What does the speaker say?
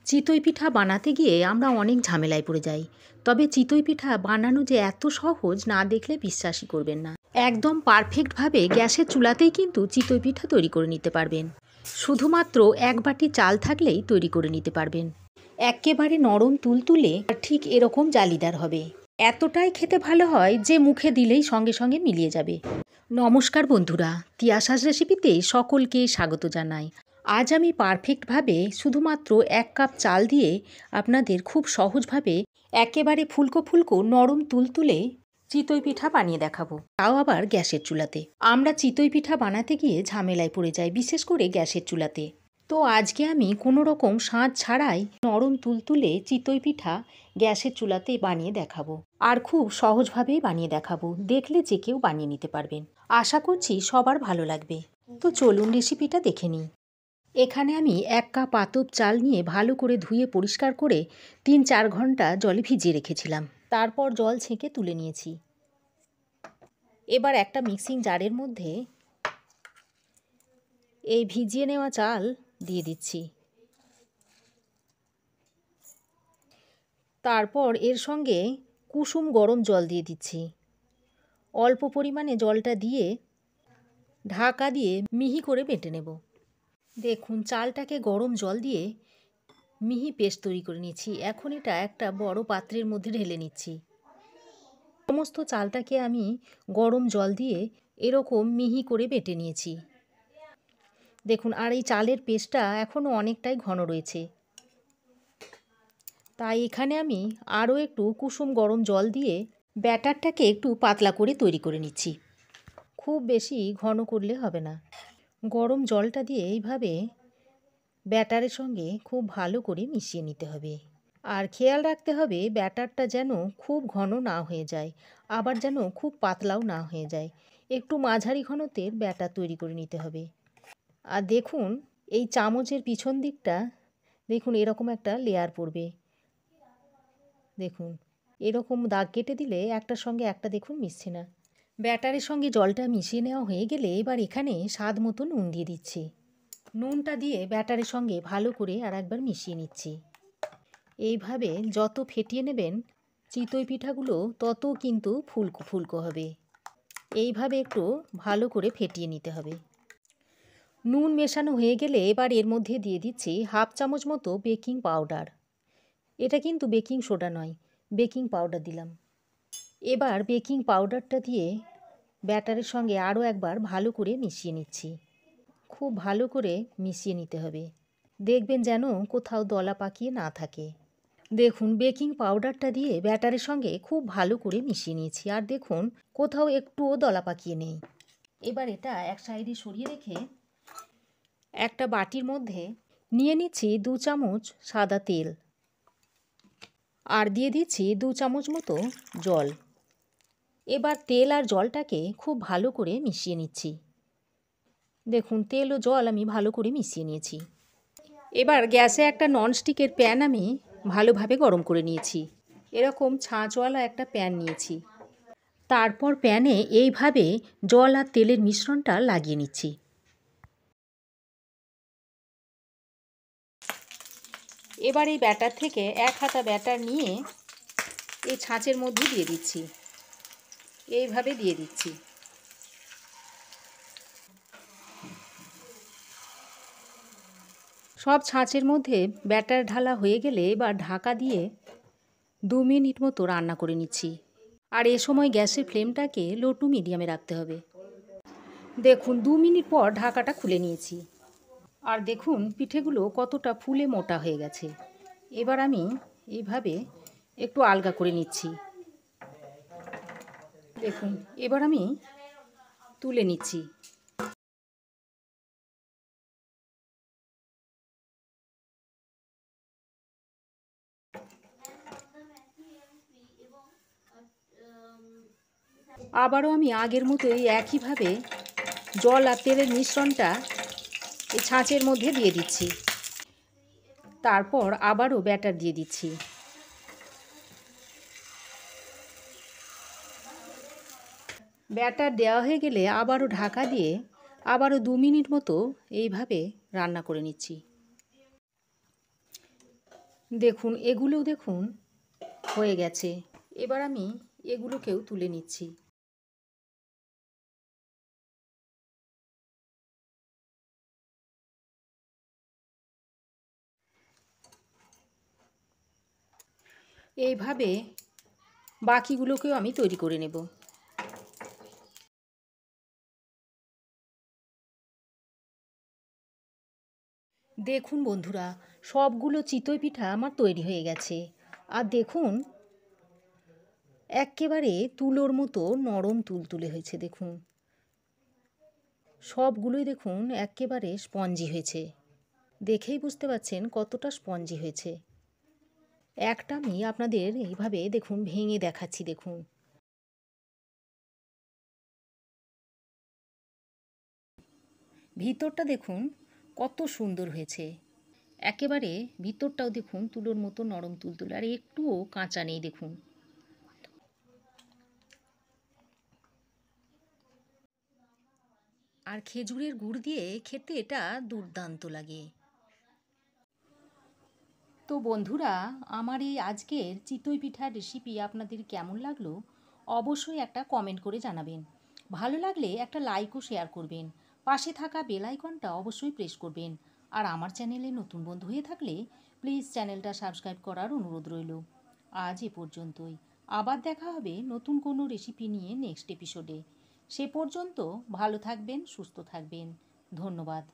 চিতই পিঠা বানাতে গিয়ে আমরা অনেক ঝামেলায় পড়ে যাই। তবে চিতই পিঠা বানানো যে এত সহজ না দেখলে বিশ্বাসই করবেন না। একদম পারফেক্টভাবে গ্যাসের চুলাতেই কিন্তু চিতই পিঠা তৈরি করে নিতে পারবেন। শুধুমাত্র এক বাটি চাল থাকলেই তৈরি করে নিতে পারবেন। একেবারে নরম তুলতুলে আর ঠিক এরকম জালিদার হবে। এতটাই খেতে ভালো হয় যে মুখে দিলেই সঙ্গে সঙ্গে মিলিয়ে যাবে। নমস্কার বন্ধুরা, তিয়াশাস রেসিপিতে সকলকে স্বাগত জানাই। আজ আমি পারফেক্টভাবে শুধুমাত্র 1 কাপ চাল দিয়ে আপনাদের খুব সহজভাবে একেবারে ফুলকো ফুলকো নরম তুলতুলে চিতই পিঠা বানিয়ে দেখাবো, তাও আবার গ্যাসের চুলাতে। আমরা চিতই পিঠা বানাতে গিয়ে ঝামেলায় পড়ে যাই, বিশেষ করে গ্যাসের চুলাতে। তো আজকে আমি কোনো রকম সাঁজ ছাড়াই নরম তুলতুলে চিতই পিঠা গ্যাসের চুলাতে বানিয়ে দেখাবো, আর খুব সহজভাবেই বানিয়ে দেখাবো। দেখলে যে কেউ বানিয়ে নিতে পারবেন। আশা করছি সবার ভালো লাগবে। তো চলুন রেসিপিটা দেখে নিই। এখানে আমি 1 কাপ আতপ চাল নিয়ে ভালো করে ধুয়ে পরিষ্কার করে 3-4 ঘন্টা জলে ভিজিয়ে রেখেছিলাম। তারপর জল ছেঁকে তুলে নিয়েছি। এবার একটা মিক্সিং জারের মধ্যে এই ভিজিয়ে নেওয়া চাল দিয়ে দিচ্ছি। তারপর এর সঙ্গে কুসুম গরম জল দিয়ে দিচ্ছি। অল্প পরিমাণে জলটা দিয়ে ঢাকা দিয়ে মিহি করে বেটে নেব। দেখুন, চালটাকে গরম জল দিয়ে মিহি পেস্ট তৈরি করে নিচ্ছি। এখন এটা একটা বড় পাত্রের মধ্যে ঢেলে নিচ্ছি। সমস্ত চালটাকে আমি গরম জল দিয়ে এরকম মিহি করে বেটে নিয়েছি। দেখুন, আর এই চালের পেস্টটা এখনও অনেকটাই ঘন রয়েছে। তাই এখানে আমি আরও একটু কুসুম গরম জল দিয়ে ব্যাটারটাকে একটু পাতলা করে তৈরি করে নিচ্ছি। খুব বেশি ঘন করলে হবে না। গরম জলটা দিয়ে এইভাবে ব্যাটারের সঙ্গে খুব ভালো করে মিশিয়ে নিতে হবে। আর খেয়াল রাখতে হবে ব্যাটারটা যেন খুব ঘন না হয়ে যায়, আবার যেন খুব পাতলাও না হয়ে যায়। একটু মাঝারি ঘনত্বের ব্যাটার তৈরি করে নিতে হবে। আর দেখুন, এই চামচের পিছন দিকটা দেখুন এরকম একটা লেয়ার পড়বে। দেখুন, এরকম দাগ কেটে দিলে একটার সঙ্গে একটা দেখুন মিশছে না। ব্যাটারের সঙ্গে জলটা মিশিয়ে নেওয়া হয়ে গেলে এবার এখানে স্বাদ মতো নুন দিয়ে দিচ্ছি। নুনটা দিয়ে ব্যাটারের সঙ্গে ভালো করে আর একবার মিশিয়ে নিচ্ছি। এইভাবে যত ফেটিয়ে নেবেন চিতই পিঠাগুলো তত কিন্তু ফুলকো ফুলকো হবে। এইভাবে একটু ভালো করে ফেটিয়ে নিতে হবে। নুন মেশানো হয়ে গেলে এবার এর মধ্যে দিয়ে দিচ্ছি 1/2 চামচ মতো বেকিং পাউডার। এটা কিন্তু বেকিং সোডা নয়, বেকিং পাউডার দিলাম। এবার বেকিং পাউডারটা দিয়ে ব্যাটারের সঙ্গে আরও একবার ভালো করে মিশিয়ে নিচ্ছি। খুব ভালো করে মিশিয়ে নিতে হবে। দেখবেন যেন কোথাও দলা পাকিয়ে না থাকে। দেখুন, বেকিং পাউডারটা দিয়ে ব্যাটারের সঙ্গে খুব ভালো করে মিশিয়ে নিয়েছি। আর দেখুন, কোথাও একটুও দলা পাকিয়ে নেই। এবার এটা এক সাইডে সরিয়ে রেখে একটা বাটির মধ্যে নিয়ে নিচ্ছি 2 চামচ সাদা তেল, আর দিয়ে দিচ্ছি 2 চামচ মতো জল। এবার তেল আর জলটাকে খুব ভালো করে মিশিয়ে নিচ্ছি। দেখুন, তেল ও জল আমি ভালো করে মিশিয়ে নিয়েছি। এবার গ্যাসে একটা ননস্টিকের প্যান আমি ভালোভাবে গরম করে নিয়েছি। এরকম ছাঁচওয়ালা একটা প্যান নিয়েছি। তারপর প্যানে এইভাবে জল আর তেলের মিশ্রণটা লাগিয়ে নিচ্ছি। এবার এই ব্যাটার থেকে 1 হাতা ব্যাটার নিয়ে এই ছাঁচের মধ্যে দিয়ে দিচ্ছি। এইভাবে দিয়ে দিচ্ছি। সব ছাঁচের মধ্যে ব্যাটার ঢালা হয়ে গেলে এবার ঢাকা দিয়ে 2 মিনিট মতো রান্না করে নিচ্ছি। আর এ সময় গ্যাসের ফ্লেমটাকে লো টু মিডিয়ামে রাখতে হবে। দেখুন, 2 মিনিট পর ঢাকাটা খুলে নিয়েছি। আর দেখুন পিঠেগুলো কতটা ফুলে মোটা হয়ে গেছে। এবার আমি এইভাবে একটু আলগা করে নিচ্ছি। দেখুন, এবার আমি তুলে নিচ্ছি। আবারও আমি আগের মতো এই একইভাবে জল আর তেলের মিশ্রণটা এই ছাঁচের মধ্যে দিয়ে দিচ্ছি। তারপর আবারও ব্যাটার দিয়ে দিচ্ছি। ব্যাটার দেওয়া হয়ে গেলে আবারও ঢাকা দিয়ে আবারও 2 মিনিট মতো এইভাবে রান্না করে নিচ্ছি। দেখুন এগুলোও দেখুন হয়ে গেছে। এবার আমি এগুলোকেও তুলে নিচ্ছি। এইভাবে বাকিগুলোকেও আমি তৈরি করে নেব। দেখুন বন্ধুরা, সবগুলো চিতই পিঠা আমার তৈরি হয়ে গেছে। আর দেখুন এক্কেবারে তুলোর মতো নরম তুলতুলে হয়েছে। দেখুন সবগুলোই দেখুন এক্কেবারে স্পঞ্জি হয়েছে। দেখেই বুঝতে পারছেন কতটা স্পঞ্জি হয়েছে। একটা আমি আপনাদের এইভাবে দেখুন ভেঙে দেখাচ্ছি। দেখুন ভিতরটা দেখুন কত সুন্দর হয়েছে। একেবারে ভিতরটাও দেখুন তুলোর মতো নরম তুলতুলে, আর একটুও কাঁচা নেই। দেখুন আর খেজুরের গুড় দিয়ে খেতে এটা দুর্দান্ত লাগে। তো বন্ধুরা, আমার এই আজকের চিতই পিঠার রেসিপি আপনাদের কেমন লাগলো অবশ্যই একটা কমেন্ট করে জানাবেন। ভালো লাগলে একটা লাইক ও শেয়ার করবেন। পাশে থাকা বেল আইকনটা অবশ্যই প্রেস করবেন। আর আমার চ্যানেলে নতুন বন্ধু হয়ে থাকলে প্লিজ চ্যানেলটা সাবস্ক্রাইব করার অনুরোধ রইল। আজ এ পর্যন্তই। আবার দেখা হবে নতুন কোনো রেসিপি নিয়ে নেক্সট এপিসোডে। সে পর্যন্ত ভালো থাকবেন, সুস্থ থাকবেন। ধন্যবাদ।